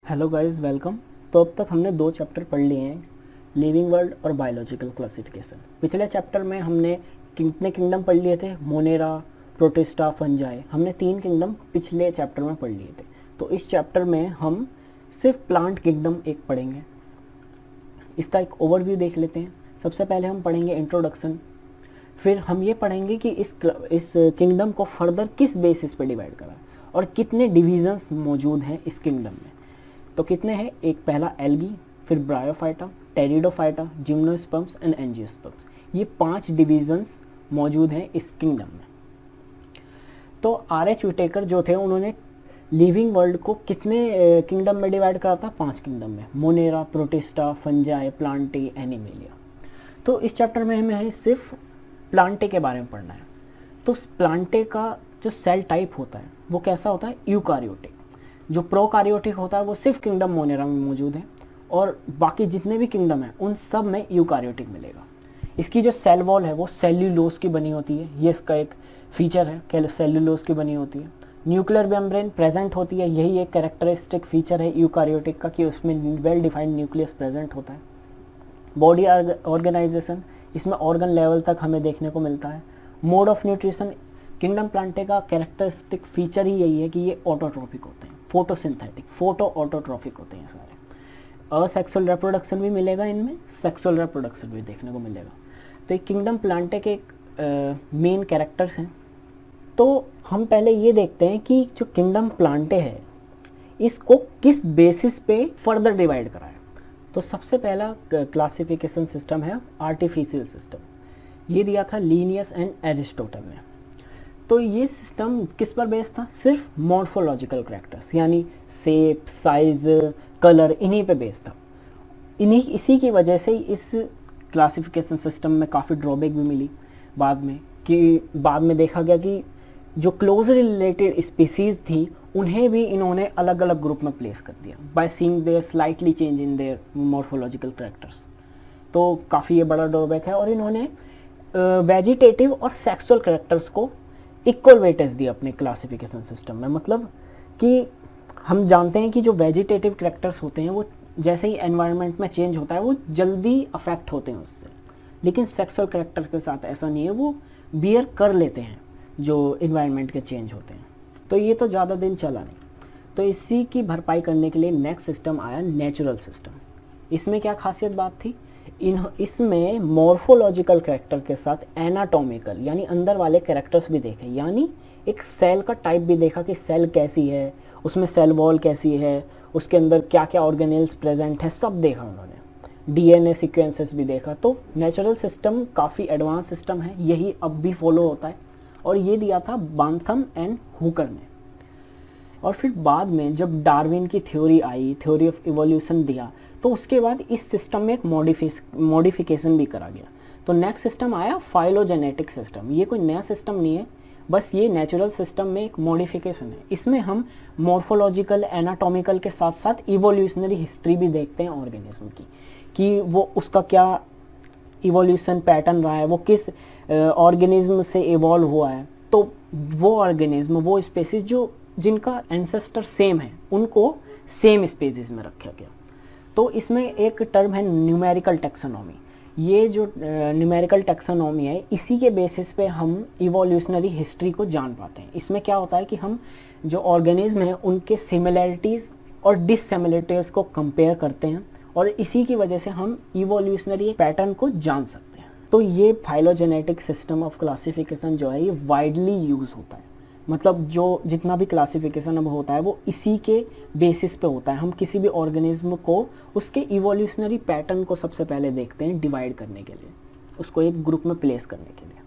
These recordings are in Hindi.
Hello guys, welcome. तो अब तक हमने दो चैप्टर पढ़ लिए हैं, लिविंग वर्ल्ड और बायोलॉजिकल क्लासिफिकेशन। पिछले चैप्टर में हमने कितने किंगडम पढ़ लिए थे? Monera, protista, fungi. हमने 3 किंगडम पिछले चैप्टर में पढ़ लिए थे। तो इस चैप्टर में हम सिर्फ प्लांट किंगडम एक पढ़ेंगे। इसका एक ओवरव्यू देख लेते हैं। सबसे पहले हम पढ़ेंगे इंट्रोडक्शन, फिर हम ये पढ़ेंगे कि इस किंगडम को फर्दर किस बेसिस पे डिवाइड करा और कितने डिविजन्स मौजूद हैं इस किंगडम में। तो कितने हैं? एक पहला एल्गी, फिर bryophyta, pteridophyta, gymnosperms and angiosperms. ये 5 डिविजन्स मौजूद हैं इस किंगडम में। तो आर.एच. विटेकर जो थे उन्होंने लिविंग वर्ल्ड को कितने किंगडम में डिवाइड करा था? 5 किंगडम में, Monera, protista, fungi, Plantae, animalia. तो इस चैप्टर में हमें सिर्फ प्लांटे के बारे में पढ़ना है। तो प्लांटे का जो सेल टाइप होता है वो कैसा होता है? यूकारियोटिक। जो प्रोकारियोटिक होता है वो सिर्फ किंगडम मोनेरा में मौजूद है, और बाकी जितने भी किंगडम है उन सब में यूकारियोटिक मिलेगा। इसकी जो सेल वॉल है वो सेल्यूलोज की बनी होती है, ये इसका एक फीचर है कि सेल्यूलोज की बनी होती है। न्यूक्लियर मेम्ब्रेन प्रेजेंट होती है, यही एक कैरेक्टरिस्टिक फीचर है यूकारियोटिक का कि उसमें वेल डिफाइंड न्यूक्लियस प्रेजेंट होता है। बॉडी ऑर्गेनाइजेशन, इसमें ऑर्गन लेवल तक हमें देखने को मिलता है। Mode of nutrition, kingdom Plantae का कैरेक्टरिस्टिक फीचर ही यही है कि ये ऑटोट्रॉपिक होते हैं, फोटोसिंथेटिक, फोटो ऑटोट्रॉपिक होते हैं सारे। असेक्सुअल रिप्रोडक्शन भी मिलेगा इनमें, सेक्सुअल रिप्रोडक्शन भी देखने को मिलेगा। तो ये किंगडम प्लांटे के मेन कैरेक्टर्स हैं। तो हम पहले ये देखते हैं कि जो किंगडम प्लांटे है इसको किस बेसिस पे फर्दर डिवाइड करा है। तो सबसे पहला क्लासिफिकेशन सिस्टम है आर्टिफिशियल सिस्टम। ये दिया था लीनियस एंड एरिस्टोटल ने। तो ये सिस्टम किस पर बेस्ड था? सिर्फ मॉर्फोलॉजिकल कैरेक्टर्स, यानी शेप, साइज, कलर, इन्हीं पे बेस्ड था। इसी की वजह से इस क्लासिफिकेशन सिस्टम में काफ़ी ड्रॉबैक भी मिली बाद में, कि बाद में देखा गया कि जो क्लोजली रिलेटेड स्पीसीज थी उन्हें भी इन्होंने अलग अलग ग्रुप में प्लेस कर दिया by seeing their slightly change in their morphological characters. तो काफ़ी ये बड़ा ड्रॉबैक है। और इन्होंने वेजिटेटिव और सेक्सुअल कैरेक्टर्स को इक्वल वेटेज दिया अपने क्लासिफिकेशन सिस्टम में। मतलब कि हम जानते हैं कि जो वेजिटेटिव कैरेक्टर्स होते हैं वो जैसे ही एनवायरनमेंट में चेंज होता है वो जल्दी अफेक्ट होते हैं उससे, लेकिन सेक्सुअल कैरेक्टर के साथ ऐसा नहीं है, वो बियर कर लेते हैं जो इन्वायरमेंट के चेंज होते हैं। तो ये तो ज़्यादा दिन चला नहीं। तो इसी की भरपाई करने के लिए नेक्स्ट सिस्टम आया, नेचुरल सिस्टम। इसमें क्या खासियत बात थी? इसमें मॉर्फोलॉजिकल कैरेक्टर के साथ एनाटॉमिकल यानी अंदर वाले कैरेक्टर्स भी देखे, यानी एक सेल का टाइप भी देखा कि सेल कैसी है, उसमें सेल वॉल कैसी है, उसके अंदर क्या क्या ऑर्गेनेल्स प्रेजेंट है, सब देखा उन्होंने। डीएनए सीक्वेंसेस भी देखा। तो नेचुरल सिस्टम काफ़ी एडवांस सिस्टम है, यही अब भी फॉलो होता है, और ये दिया था बांथम एंड हुकर ने। और फिर बाद में जब डार्विन की theory I, theory of evolution दिया, तो उसके बाद इस सिस्टम में एक मॉडिफिकेशन भी करा गया। तो नेक्स्ट सिस्टम आया फाइलोजेनेटिक सिस्टम। ये कोई नया सिस्टम नहीं है, बस ये नेचुरल सिस्टम में एक मॉडिफिकेशन है। इसमें हम मॉर्फोलॉजिकल, एनाटॉमिकल के साथ साथ इवोल्यूशनरी हिस्ट्री भी देखते हैं ऑर्गेनिज्म की, कि वो उसका क्या इवोल्यूशन पैटर्न रहा है, वो किस ऑर्गेनिज्म से इवॉल्व हुआ है। तो वो ऑर्गेनिज्म, वो स्पेसीज जो जिनका एंसेस्टर सेम है उनको सेम स्पेसीज में रखा गया। तो इसमें एक टर्म है न्यूमेरिकल टैक्सोनॉमी। ये जो न्यूमेरिकल टैक्सोनॉमी है, इसी के बेसिस पे हम इवोल्यूशनरी हिस्ट्री को जान पाते हैं। इसमें क्या होता है कि हम जो ऑर्गेनिज्म हैं उनके सिमिलैरिटीज़ और डिससिमिलैरिटीज़ को कंपेयर करते हैं, और इसी की वजह से हम इवोल्यूशनरी पैटर्न को जान सकते हैं। तो ये फाइलोजेनेटिक सिस्टम ऑफ क्लासिफिकेशन जो है ये वाइडली यूज़ होता है। मतलब जो जितना भी क्लासिफिकेशन अब होता है वो इसी के बेसिस पे होता है। हम किसी भी ऑर्गेनिज्म को उसके इवोल्यूशनरी पैटर्न को सबसे पहले देखते हैं डिवाइड करने के लिए, उसको एक ग्रुप में प्लेस करने के लिए।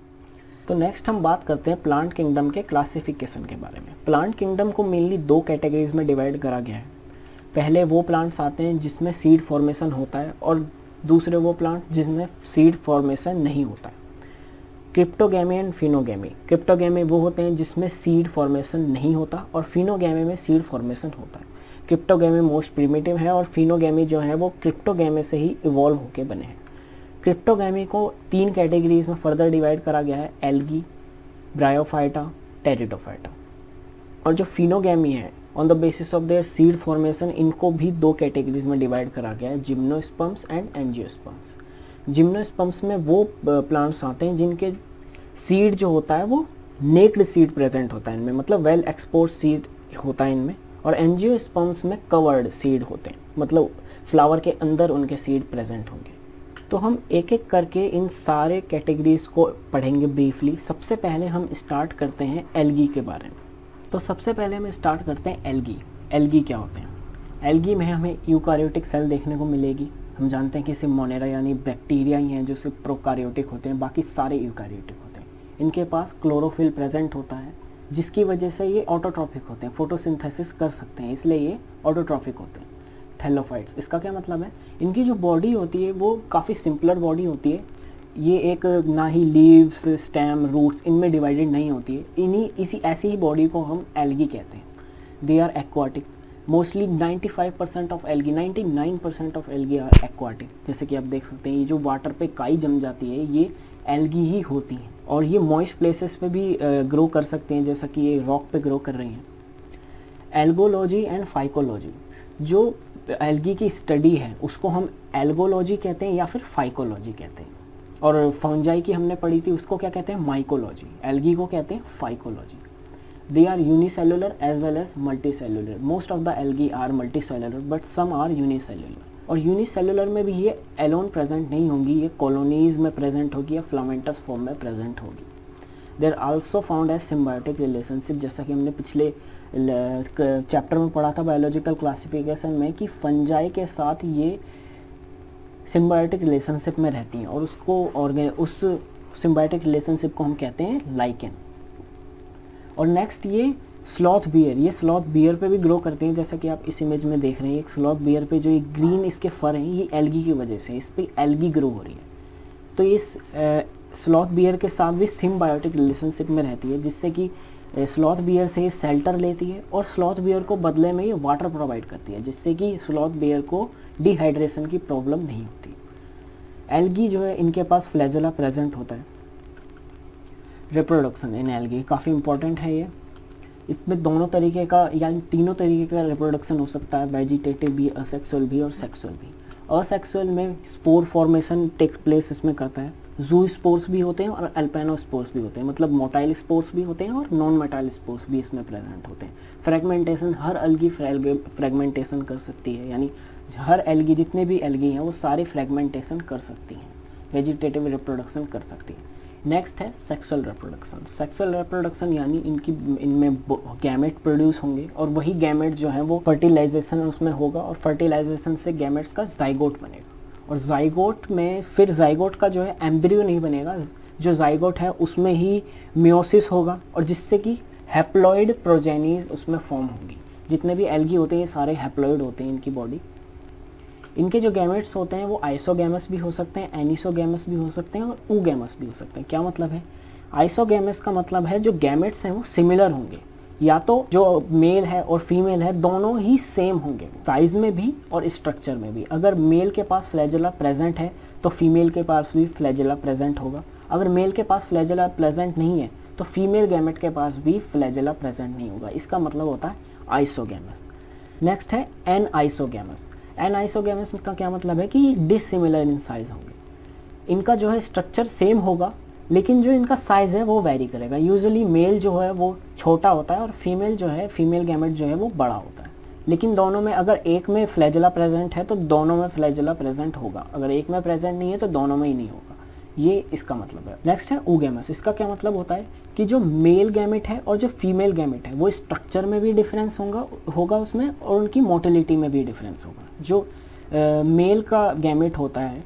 तो नेक्स्ट हम बात करते हैं प्लांट किंगडम के क्लासिफिकेशन के बारे में। प्लांट किंगडम को मेनली 2 कैटेगरीज में डिवाइड करा गया है। पहले वो प्लांट्स आते हैं जिसमें सीड फॉर्मेशन होता है, और दूसरे वो प्लांट जिसमें सीड फॉर्मेशन नहीं होता है। Cryptogamy and फिनोगैमी। क्रिप्टोगैमी वो होते हैं जिसमें सीड फॉर्मेशन नहीं होता, और फिनोगैमी में सीड फॉर्मेशन होता है। क्रिप्टोगैमी मोस्ट प्रिमिटिव है, और फिनोगैमी जो है वो क्रिप्टोगैमी से ही इवॉल्व होकर बने हैं। क्रिप्टोगैमी को 3 कैटेगरीज में फर्दर डिवाइड करा गया है, एल्गी, ब्रायोफाइटा, टेरिडोफाइटा। और जो फिनोगैमी है on the basis of their seed formation इनको भी दो कैटेगरीज में डिवाइड करा गया है, जिम्नोस्पर्म्स एंड एंजियोस्पर्म्स। जिम्नोस्पर्म्स में वो प्लांट्स आते हैं जिनके सीड जो होता है वो नेक्ड सीड प्रेजेंट होता है इनमें, मतलब वेल एक्सपोज सीड होता है इनमें। और एंजियोस्पर्म्स में कवर्ड सीड होते हैं, मतलब फ्लावर के अंदर उनके सीड प्रेजेंट होंगे। तो हम एक एक करके इन सारे कैटेगरीज को पढ़ेंगे ब्रीफली। सबसे पहले हम स्टार्ट करते हैं एल्गी के बारे में। तो सबसे पहले हम स्टार्ट करते हैं एल्गी। एल्गी क्या होते हैं? एल्गी में हमें यूकारियोटिक सेल देखने को मिलेगी। हम जानते हैं कि सिर्फ मोनेरा यानी बैक्टीरिया ही हैं जो सिर्फ प्रोकारियोटिक होते हैं, बाकी सारे यूकारियोटिक होते हैं। इनके पास क्लोरोफिल प्रेजेंट होता है, जिसकी वजह से ये ऑटोट्रॉफिक होते हैं, फोटोसिंथेसिस कर सकते हैं, इसलिए ये ऑटोट्रॉफिक होते हैं। थैलोफाइट्स, इसका क्या मतलब है? इनकी जो बॉडी होती है वो काफ़ी सिंपलर बॉडी होती है। ये एक ना ही लीव्स, स्टेम, रूट्स इनमें डिवाइडेड नहीं होती है। ऐसी ही बॉडी को हम एल्गी कहते हैं। They are aquatic. Mostly 95% of algae, 99% of algae are aquatic. जैसे कि आप देख सकते हैं ये जो वाटर पे काई जम जाती है ये एल्गी ही होती हैं, और ये मॉइस्ट प्लेसेस पे भी ग्रो कर सकते हैं, जैसा कि ये रॉक पे ग्रो कर रही हैं। एल्गोलॉजी एंड फाइकोलॉजी, जो एल्गी की स्टडी है उसको हम एल्गोलॉजी कहते हैं या फिर फाइकोलॉजी कहते हैं। और फंजाई की हमने पढ़ी थी, उसको क्या कहते हैं? माइकोलॉजी। एल्गी को कहते हैं phycology. They are unicellular as well as multicellular. Most of the algae are multicellular but some are unicellular. और यूनिसेलुलर में भी ये एलोन प्रेजेंट नहीं होंगी, ये कॉलोनीज में प्रेजेंट होगी या फिलामेंटस फॉर्म में प्रेजेंट होगी। They are also found as symbiotic relationship, जैसा कि हमने पिछले चैप्टर में पढ़ा था बायोलॉजिकल क्लासिफिकेशन में, कि फंजाई के साथ ये सिम्बायोटिक रिलेशनशिप में रहती हैं, और उस सिम्बायोटिक रिलेशनशिप को हम कहते हैं लाइकेन। और नेक्स्ट ये स्लॉथ बियर, ये स्लॉथ बियर पे भी ग्रो करते हैं, जैसा कि आप इस इमेज में देख रहे हैं। एक स्लॉथ बियर पे जो ये ग्रीन इसके फर हैं ये एल्गी की वजह से, इस पे एल्गी ग्रो हो रही है। तो इस स्लॉथ बियर के साथ भी सिम्बायोटिक रिलेशनशिप में रहती है, जिससे कि स्लॉथ बियर से ये शेल्टर लेती है और स्लॉथ बियर को बदले में ये वाटर प्रोवाइड करती है, जिससे कि स्लॉथ बियर को डिहाइड्रेशन की प्रॉब्लम नहीं होती। एल्गी जो है इनके पास फ्लैजेला प्रेजेंट होता है। रिप्रोडक्शन इन एल्गी काफ़ी इंपॉर्टेंट है ये। इसमें दोनों तरीके का यानी तीनों तरीके का रिप्रोडक्शन हो सकता है, वेजिटेटिव भी, असेक्सुअल भी और सेक्सुअल भी। असेक्सुअल में स्पोर फॉर्मेशन टेक प्लेस इसमें करता है। जू स्पोर्स भी होते हैं और अल्पेनो स्पोर्स भी होते हैं, मतलब मोटाइल स्पोर्स भी होते हैं और नॉन मोटाइल स्पोर्स भी इसमें प्रेजेंट होते हैं। फ्रेगमेंटेशन, हर एल्गी फ्रेगमेंटेशन कर सकती है, यानी हर एल्गी, जितने भी एल्गी हैं वो सारे फ्रेगमेंटेशन कर सकती हैं, वेजिटेटिव रिप्रोडक्शन कर सकती है। नेक्स्ट है सेक्सुअल रिप्रोडक्शन। सेक्सुअल रिप्रोडक्शन यानी इनमें गैमेट प्रोड्यूस होंगे और वही गैमेट जो है वो फर्टिलाइजेशन उसमें होगा और फर्टिलाइजेशन से गैमेट्स का जाइगोट बनेगा। और जाइगोट में फिर जाइगोट का जो है एम्ब्रियो नहीं बनेगा, जो जाइगोट है उसमें ही मियोसिस होगा और जिससे कि हैप्लॉइड प्रोजेनीज उसमें फॉर्म होंगी। जितने भी एल्गी होते हैं ये सारे हैप्लॉइड होते हैं इनकी बॉडी। इनके जो गैमेट्स होते हैं वो आइसोगैमस भी हो सकते हैं, एनिसोगैमस भी हो सकते हैं और ऊगैमस भी हो सकते हैं। क्या मतलब है? आइसोगैमस का मतलब है जो गैमेट्स हैं वो सिमिलर होंगे, या तो जो मेल है और फीमेल है दोनों ही सेम होंगे साइज में भी और स्ट्रक्चर में भी। अगर मेल के पास फ्लैजेला प्रेजेंट है तो फीमेल के पास भी फ्लैजेला प्रेजेंट होगा। अगर मेल के पास फ्लैजेला प्रेजेंट नहीं है तो फीमेल गैमेट के पास भी फ्लैजेला प्रेजेंट नहीं होगा। इसका मतलब होता है आइसोगैमस। नेक्स्ट है एन आइसोगैमस। एन आइसोगैमस का क्या मतलब है कि डिसिमिलर इन साइज होंगे। इनका जो है स्ट्रक्चर सेम होगा लेकिन जो इनका साइज़ है वो वेरी करेगा। यूजुअली मेल जो है वो छोटा होता है और फीमेल जो है, फीमेल गैमेट जो है वो बड़ा होता है। लेकिन दोनों में अगर एक में फ्लैजेला प्रेजेंट है तो दोनों में फ्लैजेला प्रेजेंट होगा, अगर एक में प्रेजेंट नहीं है तो दोनों में ही नहीं होगा। ये इसका मतलब है। नेक्स्ट है ऊगैमस। इसका क्या मतलब होता है कि जो मेल गैमेट है और जो फीमेल गैमेट है वो स्ट्रक्चर में भी डिफरेंस होगा उसमें और उनकी मोटिलिटी में भी डिफरेंस होगा। जो मेल का गैमेट होता है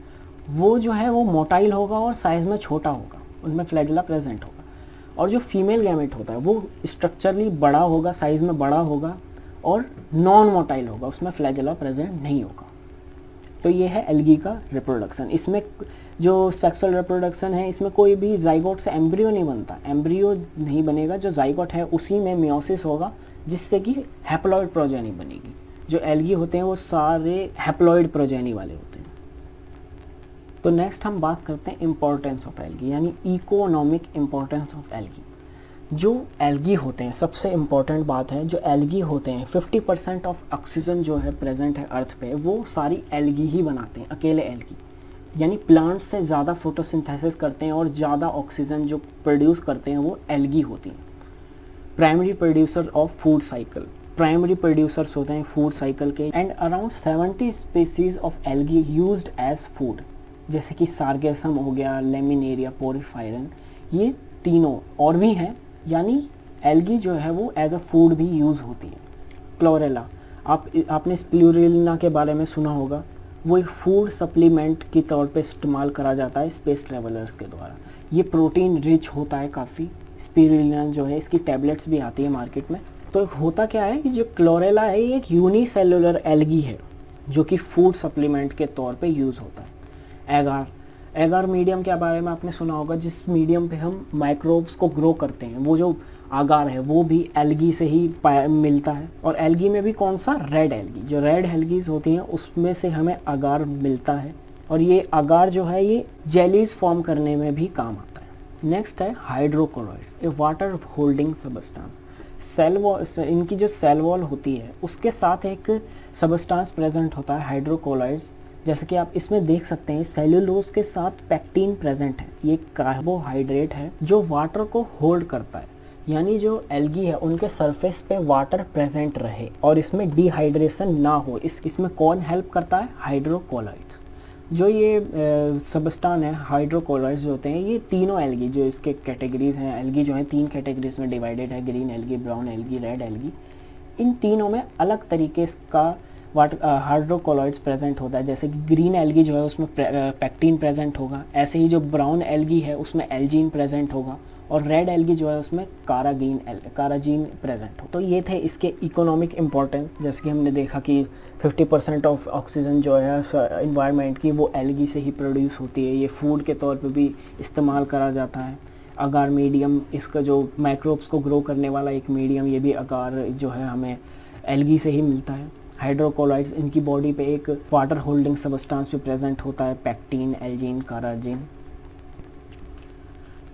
वो जो है वो मोटाइल होगा और साइज़ में छोटा होगा, उनमें फ्लैजेला प्रेजेंट होगा। और जो फीमेल गैमेट होता है वो स्ट्रक्चरली बड़ा होगा, साइज़ में बड़ा होगा और नॉन मोटाइल होगा, उसमें फ्लैजेला प्रेजेंट नहीं होगा। तो ये है एल्गी का रिप्रोडक्शन। इसमें जो सेक्सुअल रिप्रोडक्शन है इसमें कोई भी जाइगोट से एम्ब्रियो नहीं बनता, एम्ब्रियो नहीं बनेगा। जो जाइगोट है उसी में मियोसिस होगा जिससे कि हैप्लॉइड प्रोजेनी बनेगी। जो एल्गी होते हैं वो सारे हैप्लॉइड प्रोजेनी वाले होते हैं। तो नेक्स्ट हम बात करते हैं इम्पोर्टेंस ऑफ एल्गी, यानी इकोनॉमिक इम्पोर्टेंस ऑफ एल्गी। जो एल्गी होते हैं, सबसे इम्पॉर्टेंट बात है, जो एल्गी होते हैं 50% ऑफ ऑक्सीजन जो है प्रेजेंट है अर्थ पे, वो सारी एल्गी ही बनाते हैं, अकेले एल्गी। यानी प्लांट से ज़्यादा फोटोसिंथेसिस करते हैं और ज़्यादा ऑक्सीजन जो प्रोड्यूस करते हैं वो एल्गी होती हैं। Primary producer of food cycle, primary producers होते हैं फूड साइकिल के। And around 70 species of algae used as food, जैसे कि सार्गेसम हो गया, लेमिनेरिया, पोरिफायरन, ये तीनों और भी हैं। यानी एल्गी जो है वो एज अ फूड भी यूज़ होती है। क्लोरेला, आपने स्प्लिरुलिना के बारे में सुना होगा, वो एक फूड सप्लीमेंट के तौर पे इस्तेमाल करा जाता है स्पेस ट्रेवलर्स के द्वारा। ये प्रोटीन रिच होता है काफ़ी। स्पिरुलिना जो है, इसकी टैबलेट्स भी आती है मार्केट में। तो होता क्या है कि जो क्लोरेला है ये एक यूनिसेलुलर एल्गी है जो कि फूड सप्लीमेंट के तौर पे यूज़ होता है। एगार, एगार मीडियम के बारे में आपने सुना होगा, जिस मीडियम पे हम माइक्रोब्स को ग्रो करते हैं, वो जो आगार है वो भी एल्गी से ही मिलता है। और एल्गी में भी कौन सा, रेड एल्गी, जो रेड एल्गीज होती हैं उसमें से हमें आगार मिलता है। और ये आगार जो है ये जेलीज फॉर्म करने में भी काम आता है। नेक्स्ट है hydrocolloids, a water holding substance. Cell wall, इनकी जो सेल वॉल होती है उसके साथ एक सबस्टांस प्रेजेंट होता है हाइड्रोकोलॉइड्स। जैसे कि आप इसमें देख सकते हैं सेल्यूलोज के साथ पैक्टीन प्रेजेंट है। ये कार्बोहाइड्रेट है जो वाटर को होल्ड करता है, यानी जो एल्गी है उनके सरफेस पे वाटर प्रेजेंट रहे और इसमें डिहाइड्रेशन ना हो। इसमें कौन हेल्प करता है, हाइड्रोकोलॉइड्स। जो ये सबस्टान है हाइड्रोकोलॉइड्स जो होते हैं, ये तीनों एल्गी जो इसके कैटेगरीज हैं, एल्गी जो है 3 कैटेगरीज में डिवाइडेड है, green algae, brown algae, red algae. इन तीनों में अलग तरीके का वाटर हाइड्रोकोलॉइड्स प्रेजेंट होता है। जैसे कि ग्रीन एल्गी जो है उसमें पैक्टीन प्रेजेंट होगा, ऐसे ही जो ब्राउन एल्गी है उसमें एल्जीन प्रेजेंट होगा, और रेड एल्गी जो है उसमें काराजीन प्रेजेंट हो। तो ये थे इसके इकोनॉमिक इम्पोर्टेंस। जैसे कि हमने देखा कि 50% ऑफ ऑक्सीजन जो है इन्वायरमेंट की वो एल्गी से ही प्रोड्यूस होती है। ये फूड के तौर पे भी इस्तेमाल करा जाता है। अगार मीडियम, इसका जो माइक्रोब्स को ग्रो करने वाला एक मीडियम, ये भी अगार जो है हमें एल्गी से ही मिलता है। हाइड्रोकोलॉइड्स, इनकी बॉडी पे एक वाटर होल्डिंग सबस्टांस भी प्रेजेंट होता है, पैक्टीन, एल्जीन, काराजीन।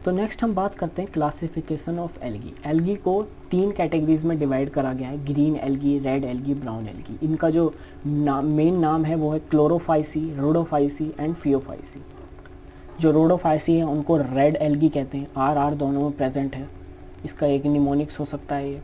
तो नेक्स्ट हम बात करते हैं क्लासिफिकेशन ऑफ एल्गी। एल्गी को 3 कैटेगरीज में डिवाइड करा गया है, green algae, red algae, brown algae. इनका जो मेन नाम है वो है क्लोरोफाइसी, रोडोफाइसी एंड फियोफाइसी। जो रोडोफाइसी है उनको रेड एल्गी कहते हैं, आर दोनों में प्रेजेंट है, इसका एक निमोनिक्स हो सकता है ये।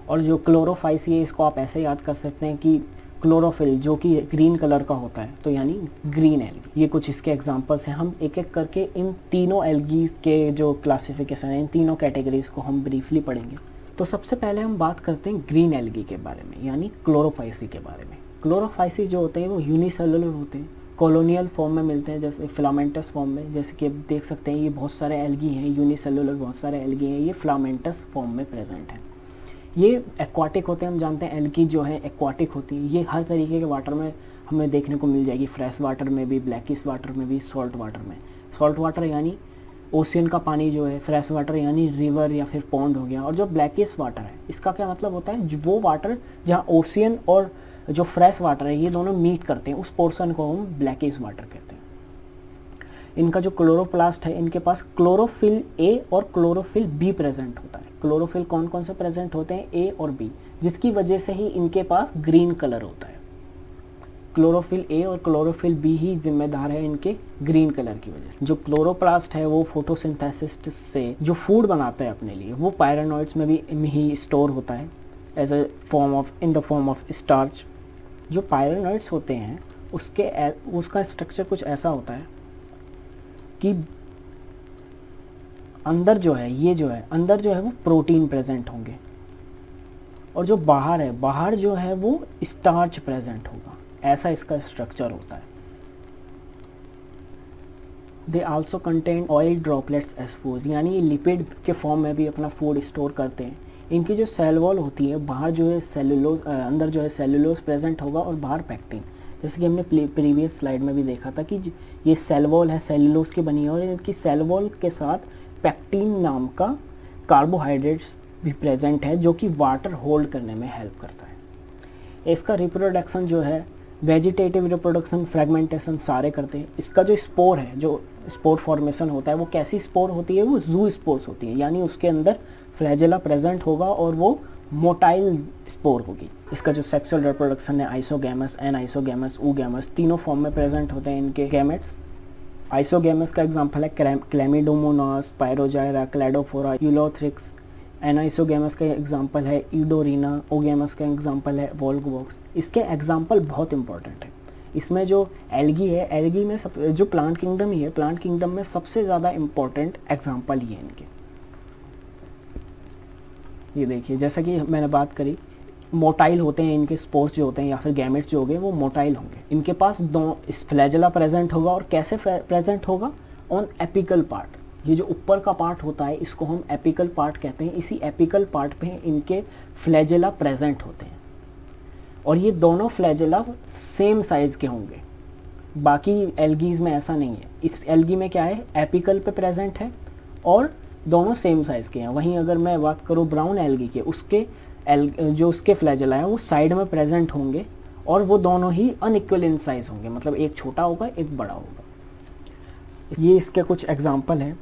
और जो क्लोरोफाइसी है इसको आप ऐसे याद कर सकते हैं कि क्लोरोफिल जो कि ग्रीन कलर का होता है, तो यानी ग्रीन एल्गी। ये कुछ इसके एग्जांपल्स हैं। हम एक एक करके इन तीनों एल्गीज के जो क्लासिफिकेशन है, इन तीनों कैटेगरीज को हम ब्रीफली पढ़ेंगे। तो सबसे पहले हम बात करते हैं ग्रीन एल्गी के बारे में, यानी क्लोरोफाइसी के बारे में। क्लोरोफाइसी जो होते हैं वो यूनिसेलुलर होते हैं, कॉलोनियल फॉर्म में मिलते हैं, जैसे फिलामेंटस फॉर्म में। जैसे कि आप देख सकते हैं ये बहुत सारे एल्गी हैं, यूनिसेलुलर बहुत सारे एल्गी हैं, ये फिलामेंटस फॉर्म में प्रेजेंट हैं। ये एक्वाटिक होते हैं, हम जानते हैं एल्गी जो है एक्वाटिक होती है। ये हर तरीके के वाटर में हमें देखने को मिल जाएगी, फ्रेश वाटर में भी, ब्लैकिश वाटर में भी, सॉल्ट वाटर में। सॉल्ट वाटर यानी ओशियन का पानी जो है, फ्रेश वाटर यानी रिवर या फिर पॉन्ड हो गया। और जो ब्लैकिश वाटर है इसका क्या मतलब होता है, वो वाटर जहाँ ओशियन और जो फ्रेश वाटर है ये दोनों मीट करते हैं, उस पोर्शन को हम ब्लैकिश वाटर कहते हैं। इनका जो क्लोरोप्लास्ट है, इनके पास क्लोरोफिल ए और क्लोरोफिल बी प्रेजेंट होता है। क्लोरोफिल कौन कौन से प्रेजेंट होते हैं, ए और बी, जिसकी वजह से ही इनके पास ग्रीन कलर होता है। क्लोरोफिल ए और क्लोरोफिल बी ही जिम्मेदार है इनके ग्रीन कलर की वजह। जो क्लोरोप्लास्ट है वो फोटोसिंथेसिस से जो फूड बनाता है अपने लिए, वो पायरेनॉइड्स में भी ही स्टोर होता है as a form of, in the form of starch. जो पायरेनॉइड्स होते हैं उसका स्ट्रक्चर कुछ ऐसा होता है कि अंदर जो है, ये जो है अंदर जो है वो प्रोटीन प्रेजेंट होंगे, और जो बाहर है, बाहर जो है वो स्टार्च प्रेजेंट होगा। ऐसा इसका स्ट्रक्चर होता है। They also contain oil droplets as food, यानी ये लिपिड के फॉर्म में भी अपना फूड स्टोर करते हैं। इनकी जो सेल वॉल होती है, बाहर जो है सेलुलोज, अंदर जो है सेलुलोज प्रेजेंट होगा और बाहर पैक्टिन। जैसे कि हमने प्रीवियस स्लाइड में भी देखा था कि ये सेल वॉल है सेलुलोज की बनी है, और इनकी सेल वॉल के साथ पैक्टिन नाम का कार्बोहाइड्रेट्स भी प्रेजेंट है जो कि वाटर होल्ड करने में हेल्प करता है। इसका रिप्रोडक्शन जो है, वेजिटेटिव रिप्रोडक्शन, फ्रेगमेंटेशन सारे करते हैं। इसका जो स्पोर है, जो स्पोर फॉर्मेशन होता है, वो कैसी स्पोर होती है, वो जू स्पोर्स होती है, यानी उसके अंदर फ्लैजेला प्रेजेंट होगा और वो मोटाइल स्पोर होगी। इसका जो सेक्सुअल रिप्रोडक्शन है आइसोगैमस, एनाइसोगैमस, oogamous, तीनों फॉर्म में प्रेजेंट होते हैं इनके गैमेट्स। आइसोगैमस का एग्जांपल है क्लैमिडोमोनास, पायरोजाइरा, क्लैडोफोरा, यूलोथ्रिक्स। एनाइसोगैमस का एग्जांपल है ईडोरिना। ओगैमस का एग्जांपल है वोल्गवॉक्स। इसके एग्जांपल बहुत इंपॉर्टेंट है। इसमें जो एल्गी है, एल्गी में जो प्लांट किंगडम ही है, प्लांट किंगडम में सबसे ज़्यादा इम्पोर्टेंट एग्जांपल ही है इनके। ये देखिए, जैसा कि मैंने बात करी, मोटाइल होते हैं इनके स्पोर्स जो होते हैं या फिर गैमेट्स जो होंगे वो मोटाइल होंगे। इनके पास दो फ्लैजेला प्रेजेंट होगा। और कैसे प्रेजेंट होगा? On apical part. ये जो ऊपर का पार्ट होता है इसको हम एपिकल पार्ट कहते हैं। इसी एपिकल पार्ट पे इनके फ्लैजेला प्रेजेंट होते हैं और ये दोनों फ्लैजेला सेम साइज के होंगे। बाकी एल्गीज में ऐसा नहीं है। इस एल्गी में क्या है, एपिकल पे प्रेजेंट है और दोनों सेम साइज के हैं। वहीं अगर मैं बात करूँ ब्राउन एल्गी के, उसके जो उसके फ्लैजेला है वो साइड में प्रेजेंट होंगे और वो दोनों ही अनइक्वल इन साइज होंगे, मतलब एक छोटा होगा एक बड़ा होगा। ये इसके कुछ एग्जाम्पल हैं।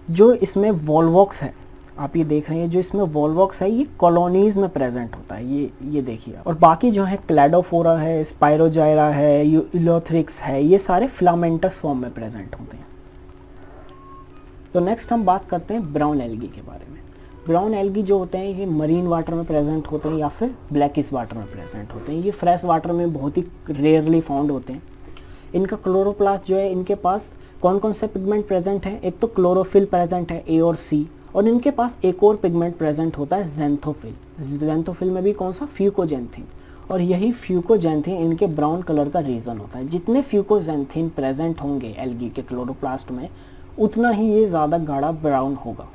जो इसमें वोल्वॉक्स है, आप ये देख रहे हैं, जो इसमें वोल्वॉक्स है ये कॉलोनीज में प्रेजेंट होता है। ये देखिए आप। और बाकी जो है क्लैडोफोरा है, स्पायरोजाइरा है, यूलोथ्रिक्स है, ये सारे फिलामेंटस फॉर्म में प्रेजेंट होते हैं। तो नेक्स्ट हम बात करते हैं ब्राउन एल्गी के बारे में। ब्राउन एल्गी जो होते हैं ये मरीन वाटर में प्रेजेंट होते हैं या फिर ब्लैकिश वाटर में प्रेजेंट होते हैं। ये फ्रेश वाटर में बहुत ही रेयरली फाउंड होते हैं। इनका क्लोरोप्लास्ट जो है, इनके पास कौन कौन से पिगमेंट प्रेजेंट हैं? एक तो क्लोरोफिल प्रेजेंट है, ए और सी, और इनके पास एक और पिगमेंट प्रेजेंट होता है ज़ैंथोफिल। ज़ैंथोफिल में भी कौन सा? फ्यूकोजेंथिन। और यही फ्यूकोजेंथिन इनके ब्राउन कलर का रीज़न होता है। जितने फ्यूकोजेंथिन प्रेजेंट होंगे एल्गी के क्लोरोप्लास्ट में, उतना ही ये ज़्यादा गाढ़ा ब्राउन होगा।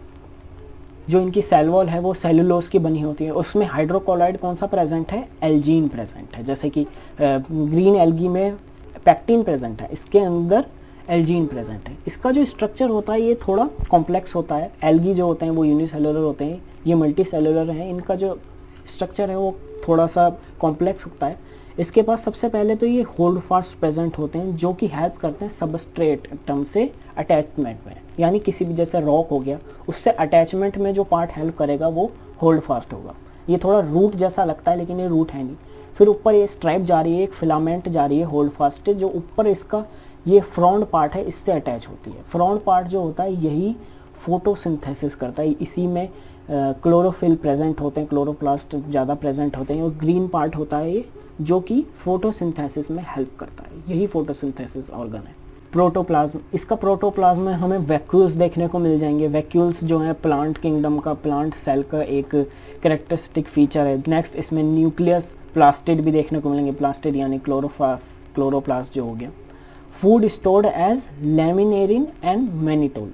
जो इनकी सेल वॉल है वो सेलुलोज की बनी होती है। उसमें हाइड्रोक्लोराइड कौन सा प्रेजेंट है? एल्जीन प्रेजेंट है। जैसे कि ग्रीन एल्गी में पैक्टिन प्रेजेंट है, इसके अंदर एल्जीन प्रेजेंट है। इसका जो स्ट्रक्चर होता है ये थोड़ा कॉम्प्लेक्स होता है। एल्गी जो होते हैं वो यूनिसेलुलर होते हैं, ये मल्टी सेलुलर हैं। इनका जो स्ट्रक्चर है वो थोड़ा सा कॉम्प्लेक्स होता है। इसके पास सबसे पहले तो ये होल्ड फास्ट प्रेजेंट होते हैं जो कि हेल्प करते हैं सबस्ट्रेट टर्म से अटैचमेंट में। यानी किसी भी जैसे रॉक हो गया, उससे अटैचमेंट में जो पार्ट हेल्प करेगा वो होल्ड फास्ट होगा। ये थोड़ा रूट जैसा लगता है लेकिन ये रूट है नहीं। फिर ऊपर ये स्ट्राइप जा रही है, एक फिलामेंट जा रही है होल्ड फास्ट, जो ऊपर इसका ये फ्रॉन्ड पार्ट है इससे अटैच होती है। फ्रॉन्ड पार्ट जो होता है यही फोटोसिंथेसिस करता है। इसी में क्लोरोफिल प्रेजेंट होते हैं, क्लोरोप्लास्ट ज़्यादा प्रेजेंट होते हैं। और ग्रीन पार्ट होता है ये जो कि फोटोसिंथेसिस में हेल्प करता है। यही फोटोसिंथेसिस ऑर्गन है। प्रोटोप्लाज्म, इसका प्रोटोप्लाज्म में हमें वैक्यूल्स देखने को मिल जाएंगे। वैक्यूल्स जो है प्लांट किंगडम का, प्लांट सेल का एक कैरेक्टरिस्टिक फीचर है। नेक्स्ट इसमें न्यूक्लियस प्लास्टिड भी देखने को मिलेंगे। प्लास्टिड यानी क्लोरोप्लास्ट जो हो गया। Food stored as laminarin and mannitol.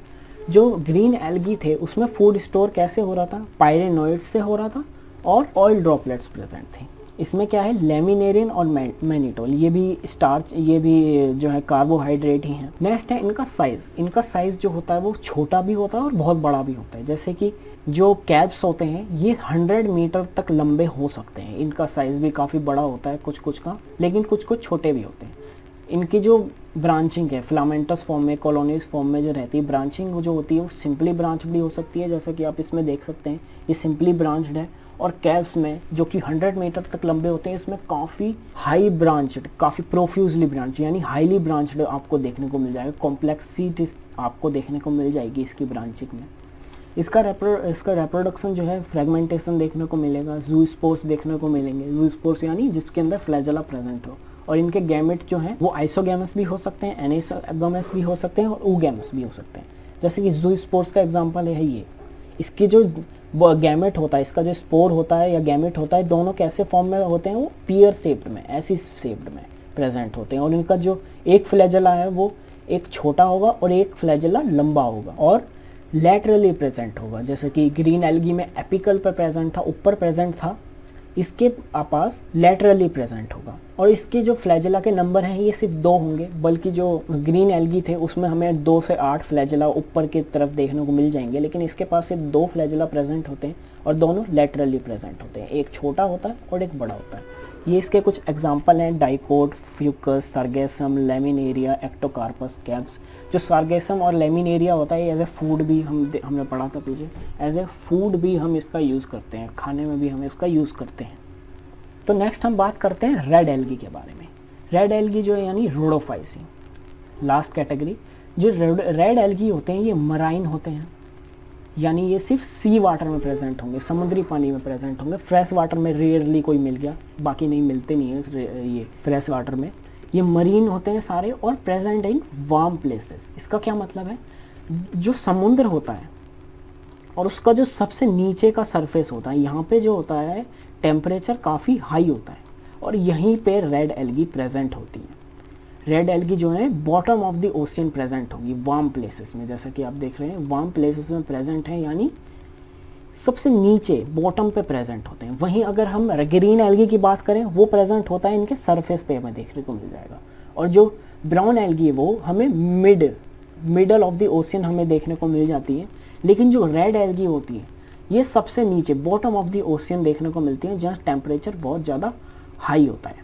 जो ग्रीन एल्गी थे उसमें फूड स्टोर कैसे हो रहा था? पायरेनोइड्स से हो रहा था और ऑयल ड्रॉपलेट्स प्रेजेंट थी। इसमें क्या है? लैमिनेरिन और मैनिटोल, ये भी स्टार्च, ये भी जो है कार्बोहाइड्रेट ही हैं। नेक्स्ट है इनका साइज़। इनका साइज़ जो होता है वो छोटा भी होता है और बहुत बड़ा भी होता है। जैसे कि जो कैप्स होते हैं ये 100 मीटर तक लंबे हो सकते हैं। इनका साइज़ भी काफ़ी बड़ा होता है कुछ कुछ का, लेकिन कुछ कुछ छोटे भी होते हैं। इनकी जो ब्रांचिंग है फिलामेंटस फॉर्म में, कॉलोनीज फॉर्म में जो रहती है, ब्रांचिंग जो होती है वो सिंपली ब्रांच भी हो सकती है, जैसा कि आप इसमें देख सकते हैं ये सिंपली ब्रांच्ड है। और कैव्स में जो कि 100 मीटर तक लंबे होते हैं, इसमें काफ़ी हाई ब्रांच्ड, काफ़ी प्रोफ्यूजली ब्रांच यानी हाईली ब्रांच्ड आपको देखने को मिल जाएगा। कॉम्प्लेक्सिटी आपको देखने को मिल जाएगी इसकी ब्रांचिंग में। इसका रेप्रोडक्शन जो है फ्रेगमेंटेशन देखने को मिलेगा। ज़ूस्पोर्स देखने को मिलेंगे। ज़ूस्पोर्स यानी जिसके अंदर फ्लैजेला प्रेजेंट हो। और इनके गैमेट जो हैं वो आइसोगैमस भी हो सकते हैं, एनाइसोगैमस भी हो सकते हैं और oogamous भी हो सकते हैं। जैसे कि ज़ूस्पोर्स का एग्जांपल है ये। इसकी जो गैमेट होता है, इसका जो स्पोर होता है या गैमेट होता है, दोनों कैसे फॉर्म में होते हैं? वो पियर शेप्ड में, ऐसी शेप्ड में प्रेजेंट होते हैं। और इनका जो एक फ्लैजेला है वो एक छोटा होगा और एक फ्लैजेला लंबा होगा और लैटरली प्रेजेंट होगा। जैसे कि ग्रीन एल्गी में एपिकल पर प्रेजेंट था, ऊपर प्रेजेंट था, इसके पास लैटरली प्रेजेंट होगा। और इसके जो फ्लैजेला के नंबर हैं ये सिर्फ 2 होंगे, बल्कि जो ग्रीन एल्गी थे उसमें हमें 2 से 8 फ्लैजेला ऊपर की तरफ देखने को मिल जाएंगे। लेकिन इसके पास सिर्फ 2 फ्लैजेला प्रेजेंट होते हैं और दोनों लैटरली प्रेजेंट होते हैं। एक छोटा होता है और एक बड़ा होता है। ये इसके कुछ एग्जाम्पल हैं, dicot, Fucus, sargassum, laminaria, Ectocarpus, caps. जो सार्गेसम और लेमिनेरिया होता है, एज ए फूड भी हमने पढ़ा था पीछे, एज ए फूड भी हम इसका यूज़ करते हैं, खाने में भी हम इसका यूज़ करते हैं। तो नेक्स्ट हम बात करते हैं रेड एल्गी के बारे में। रेड एल्गी जो है यानी रोडोफाइसी, लास्ट कैटेगरी। जो रेड एल्गी होते हैं ये मराइन होते हैं, यानी ये सिर्फ सी वाटर में प्रेजेंट होंगे, समुद्री पानी में प्रेजेंट होंगे। फ्रेश वाटर में रेयरली कोई मिल गया, बाकी नहीं मिलते नहीं है ये फ्रेश वाटर में। ये मरीन होते हैं सारे और प्रेजेंट इन वार्म प्लेसेस। इसका क्या मतलब है, जो समुद्र होता है और उसका जो सबसे नीचे का सरफेस होता है, यहाँ पे जो होता है टेम्परेचर काफ़ी हाई होता है और यहीं पे रेड एल्गी प्रेजेंट होती है। रेड एल्गी जो है bottom of the ocean present होगी, वार्म प्लेसेस में। जैसा कि आप देख रहे हैं वार्म प्लेसेस में प्रेजेंट है, यानी सबसे नीचे बॉटम पे प्रेजेंट होते हैं। वहीं अगर हम ग्रीन एल्गी की बात करें, वो प्रेजेंट होता है इनके सरफेस पे हमें देखने को मिल जाएगा। और जो ब्राउन एल्गी है वो हमें मिडल ऑफ द ओशियन हमें देखने को मिल जाती है। लेकिन जो रेड एल्गी होती है ये सबसे नीचे बॉटम ऑफ द ओशियन देखने को मिलती है, जहाँ टेम्परेचर बहुत ज़्यादा हाई होता है।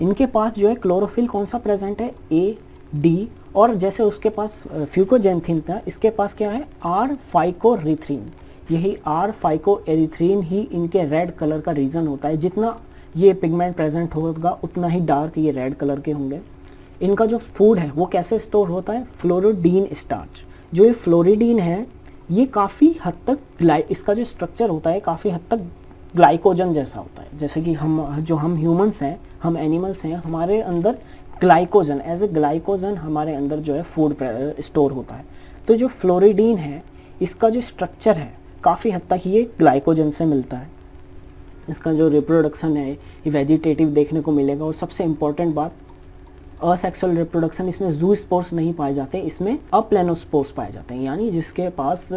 इनके पास जो है क्लोरोफिल कौन सा प्रेजेंट है, ए, डी, और जैसे उसके पास फ्यूकोजेंथिन था, इसके पास क्या है, आर फाइकोरिथ्रीन। यही आर फाइकोएरिथ्रीन ही इनके रेड कलर का रीज़न होता है। जितना ये पिगमेंट प्रेजेंट होगा उतना ही डार्क ये रेड कलर के होंगे। इनका जो फूड है वो कैसे स्टोर होता है, फ्लोरिडीन स्टार्च। जो ये फ्लोरिडीन है ये काफ़ी हद तक इसका जो स्ट्रक्चर होता है काफ़ी हद तक ग्लाइकोजन जैसा होता है। जैसे कि हम ह्यूमंस हैं, हम एनिमल्स हैं, हमारे अंदर ग्लाइकोजन एज ए ग्लाइकोजन हमारे अंदर जो है फूड स्टोर होता है। तो जो फ्लोरिडीन है इसका जो स्ट्रक्चर है काफ़ी हद तक ये ग्लाइकोजन से मिलता है। इसका जो रिप्रोडक्शन है ये वेजिटेटिव देखने को मिलेगा। और सबसे इम्पॉर्टेंट बात, असेक्सुअल रिप्रोडक्शन, इसमें जू स्पोर्स नहीं पाए जाते, इसमें अप्लेनोस्पोर्स पाए जाते हैं, यानी जिसके पास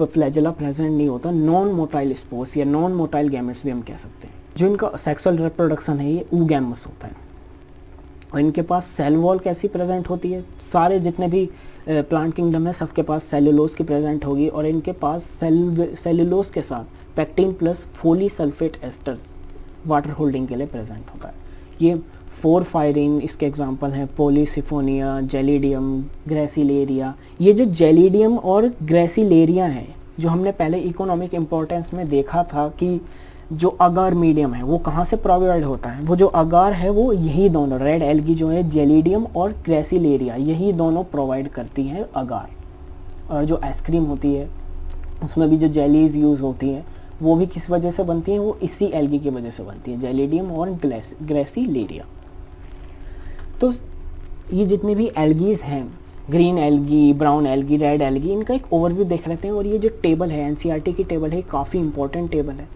फ्लैजेला प्रेजेंट नहीं होता, नॉन मोटाइल स्पोर्स या नॉन मोटाइल गैमेट्स भी हम कह सकते हैं। जो इनका सेक्सुअल रिप्रोडक्शन है ये ऊगैमस होता है। और इनके पास सेल वॉल कैसी प्रेजेंट होती है, सारे जितने भी प्लांट किंगडम है सबके पास सेलुलोज की प्रेजेंट होगी। और इनके पास सेलुलोज के साथ pectin plus poly sulphate esters water holding के लिए प्रेजेंट होता है। ये फोरफायरिन इसके एग्जांपल हैं, पॉलीसिफोनिया, जेलिडियम, ग्रेसिलेरिया। ये जो जेलिडियम और ग्रेसिलेरिया हैं, जो हमने पहले इकोनॉमिक इम्पोर्टेंस में देखा था कि जो अगार मीडियम है वो कहाँ से प्रोवाइड होता है, वो जो अगार है वो यही दोनों रेड एल्गी जो है जेलिडियम और ग्रेसिलेरिया यही दोनों प्रोवाइड करती हैं अगार। और जो आइसक्रीम होती है उसमें भी जो जेलीज यूज़ होती हैं वो भी किस वजह से बनती हैं, वो इसी एल्गी की वजह से बनती है, जेलिडियम और ग्रेसिलेरिया। तो ये जितने भी एल्गीज हैं, green algae, brown algae, red algae, इनका एक ओवरव्यू देख लेते हैं। और ये जो टेबल है एनसीईआरटी की टेबल है, काफ़ी इंपॉर्टेंट टेबल है।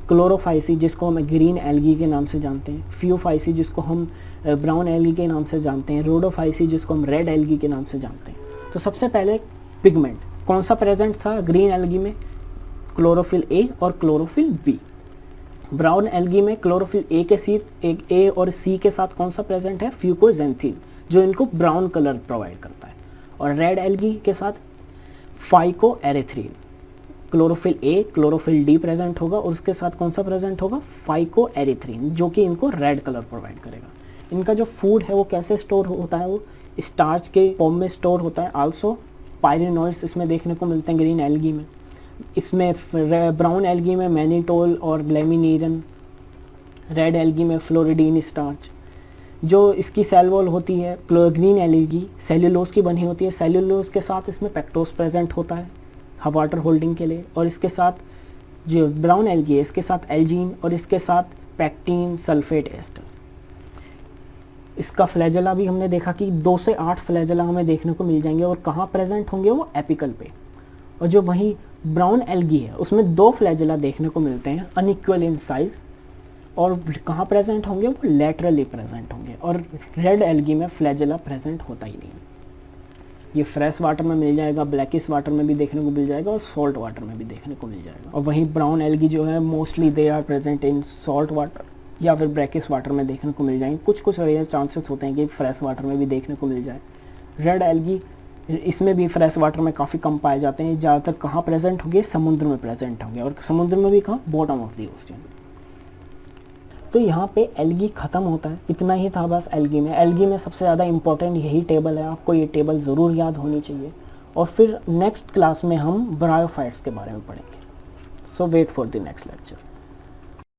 क्लोरोफाइसी जिसको हम ग्रीन एल्गी के नाम से जानते हैं, फियोफाइसी जिसको हम ब्राउन एल्गी के नाम से जानते हैं, रोडोफाइसी जिसको हम रेड एल्गी के नाम से जानते हैं। तो सबसे पहले पिगमेंट कौन सा प्रेजेंट था ग्रीन एल्गी में, क्लोरोफिल ए और क्लोरोफिल बी। ब्राउन एल्गी में क्लोरोफिल ए के साथ एक ए और सी के साथ कौन सा प्रेजेंट है, फ्यूकोजेंथिन, जो इनको ब्राउन कलर प्रोवाइड करता है। और रेड एल्गी के साथ phycoerythrin, chlorophyll a chlorophyll d present होगा और उसके साथ कौन सा प्रेजेंट होगा, फाइकोएरिथ्रीन, जो कि इनको रेड कलर प्रोवाइड करेगा। इनका जो फूड है वो कैसे स्टोर होता है, वो स्टार्च के फॉर्म में स्टोर होता है। आल्सो पायरिनॉइड्स इसमें देखने को मिलते हैं ग्रीन एल्गी में। इसमें ब्राउन एल्गी में मैनिटोल और लेमिनेरिन, रेड एल्गी में फ्लोरिडीन स्टार्च। जो इसकी सेल वॉल होती है ग्रीन एल्गी सेल्यूलोज की बनी होती है, सेल्यूलोज के साथ इसमें पेक्टोस प्रेजेंट होता है वाटर होल्डिंग के लिए। और इसके साथ जो ब्राउन एल्गी है इसके साथ एल्जीन और इसके साथ पैक्टिन सल्फेट एस्टर्स। इसका फ्लैजेला भी हमने देखा कि 2 से 8 फ्लैजेला हमें देखने को मिल जाएंगे और कहाँ प्रेजेंट होंगे, वो एपिकल पे। और जो वहीं ब्राउन एल्गी है उसमें 2 फ्लैजेला देखने को मिलते हैं अनइक्वल इन साइज, और कहाँ प्रेजेंट होंगे, वो लेटरली प्रेजेंट होंगे। और रेड एल्गी में फ्लैजेला प्रेजेंट होता ही नहीं। ये फ्रेश वाटर में मिल जाएगा, ब्लैकिश वाटर में भी देखने को मिल जाएगा और सॉल्ट वाटर में भी देखने को मिल जाएगा। और वहीं ब्राउन एल्गी जो है mostly they are present in salt water या फिर ब्रैकिश वाटर में देखने को मिल जाएंगे। कुछ रेयर चांसेस होते हैं कि फ्रेश वाटर में भी देखने को मिल जाए। रेड एल्गी इसमें भी फ्रेश वाटर में काफ़ी कम पाए जाते हैं। ज़्यादातर कहाँ प्रेजेंट होंगे, समुद्र में प्रेजेंट होंगे, और समुद्र में भी कहाँ, बॉटम ऑफ द ओशियन। तो यहाँ पे एल्गी ख़त्म होता है, इतना ही था बस एल्गी में। एल्गी में सबसे ज़्यादा इंपॉर्टेंट यही टेबल है, आपको ये टेबल ज़रूर याद होनी चाहिए। और फिर नेक्स्ट क्लास में हम ब्रायोफाइट्स के बारे में पढ़ेंगे। So wait for the next lecture.